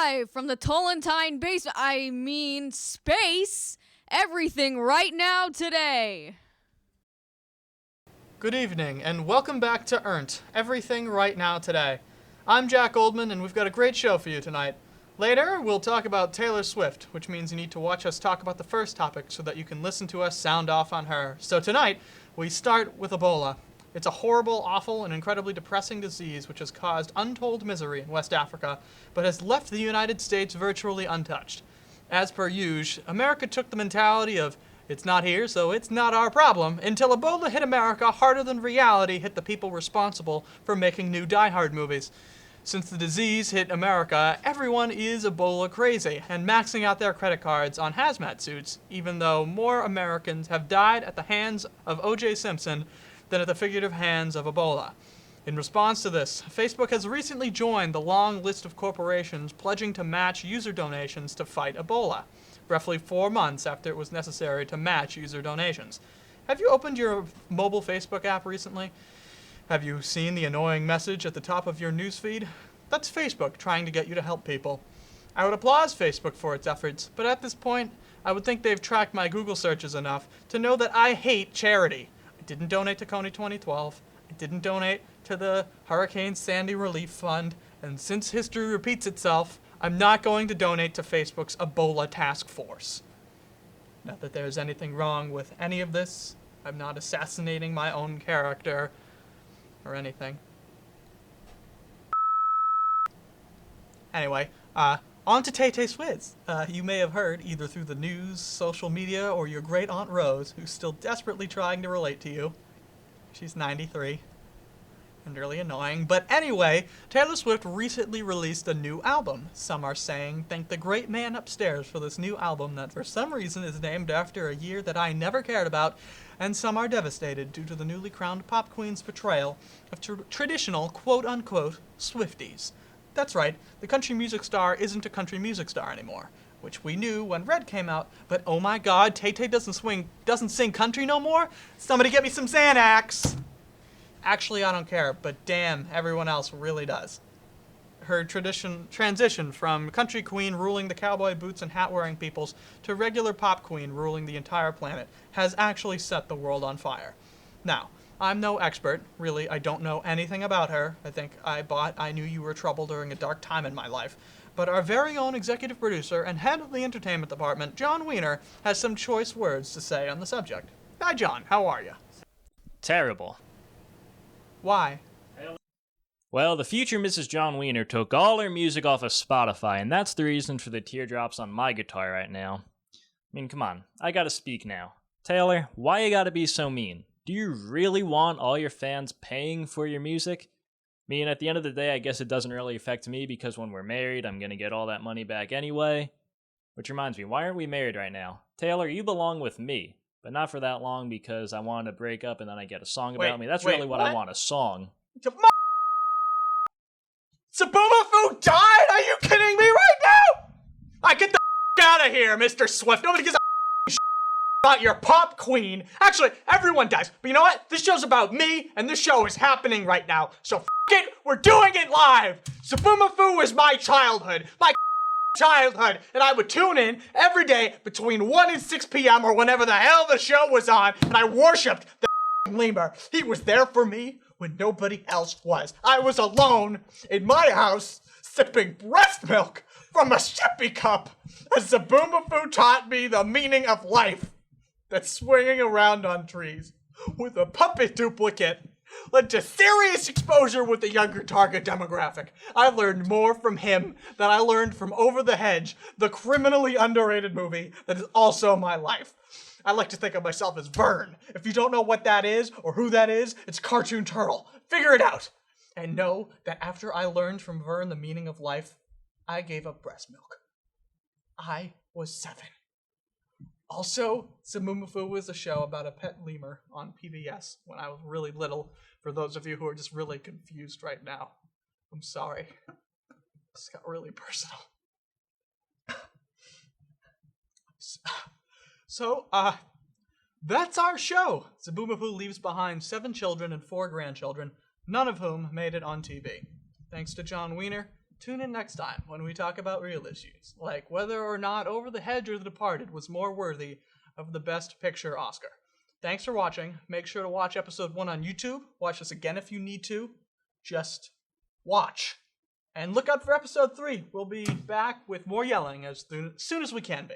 Live from the Tollentine space, everything right now today. Good evening, and welcome back to Everything Right Now Today. I'm Jack Goldman, and we've got a great show for you tonight. Later, we'll talk about Taylor Swift, which means you need to watch us talk about the first topic so that you can listen to us sound off on her. So tonight, we start with Ebola. It's a horrible, awful, and incredibly depressing disease which has caused untold misery in West Africa, but has left the United States virtually untouched. As per usual, America took the mentality of, it's not here, so it's not our problem, until Ebola hit America harder than reality hit the people responsible for making new Die Hard movies. Since the disease hit America, everyone is Ebola crazy and maxing out their credit cards on hazmat suits, even though more Americans have died at the hands of O.J. Simpson than at the figurative hands of Ebola. In response to this, Facebook has recently joined the long list of corporations pledging to match user donations to fight Ebola, roughly 4 months after it was necessary to match user donations. Have you opened your mobile Facebook app recently? Have you seen the annoying message at the top of your newsfeed? That's Facebook trying to get you to help people. I would applaud Facebook for its efforts, but at this point, I would think they've tracked my Google searches enough to know that I hate charity. I didn't donate to Coney 2012. I didn't donate to the Hurricane Sandy Relief Fund. And since history repeats itself, I'm not going to donate to Facebook's Ebola Task Force. Not that there's anything wrong with any of this. I'm not assassinating my own character or anything. Anyway, on to Tay-Tay Swizz. You may have heard, either through the news, social media, or your great Aunt Rose, who's still desperately trying to relate to you. She's 93. And really annoying. But anyway, Taylor Swift recently released a new album. Some are saying, thank the great man upstairs for this new album that for some reason is named after a year that I never cared about, and some are devastated due to the newly crowned pop queen's portrayal of traditional, quote-unquote, Swifties. That's right, the country music star isn't a country music star anymore, which we knew when Red came out, but oh my god, Tay-Tay doesn't sing country no more? Somebody get me some Xanax! Actually, I don't care, but damn, everyone else really does. Her transition from country queen ruling the cowboy boots and hat-wearing peoples to regular pop queen ruling the entire planet has actually set the world on fire. Now, I'm no expert. Really, I don't know anything about her. I think I Knew You Were Trouble during a dark time in my life. But our very own executive producer and head of the entertainment department, John Weiner, has some choice words to say on the subject. Hi, John. How are you? Terrible. Why? Well, the future Mrs. John Weiner took all her music off of Spotify, and that's the reason for the teardrops on my guitar right now. I mean, come on. I gotta speak now. Taylor, why you gotta be so mean? Do you really want all your fans paying for your music? I mean, at the end of the day, I guess it doesn't really affect me because when we're married, I'm gonna get all that money back anyway. Which reminds me, why aren't we married right now? Taylor, you belong with me, but not for that long because I want to break up and then I get a song about me. That's really what I want, a song. Sabumafu died? Are you kidding me right now? I get the out of here, Mr. Swift. Nobody gives a about your pop queen. Actually, everyone does. But you know what? This show's about me, and this show is happening right now. So it, we're doing it live. Sabumafu was my childhood. My childhood. And I would tune in every day between 1 and 6 p.m. or whenever the hell the show was on, and I worshipped the lemur. He was there for me when nobody else was. I was alone in my house sipping breast milk from a sippy cup as Sabumafu taught me the meaning of life. That swinging around on trees with a puppet duplicate led to serious exposure with the younger target demographic. I learned more from him than I learned from Over the Hedge, the criminally underrated movie that is also my life. I like to think of myself as Vern. If you don't know what that is or who that is, it's Cartoon Turtle. Figure it out. And know that after I learned from Vern the meaning of life, I gave up breast milk. I was 7. Also, Sabumafu was a show about a pet lemur on PBS when I was really little. For those of you who are just really confused right now, I'm sorry. This got really personal. So, that's our show. Sabumafu leaves behind 7 children and 4 grandchildren, none of whom made it on TV. Thanks to John Weiner, tune in next time when we talk about real issues, like whether or not Over the Hedge or The Departed was more worthy of the Best Picture Oscar. Thanks for watching. Make sure to watch episode 1 on YouTube. Watch this again if you need to. Just watch. And look out for episode 3. We'll be back with more yelling as soon as we can be.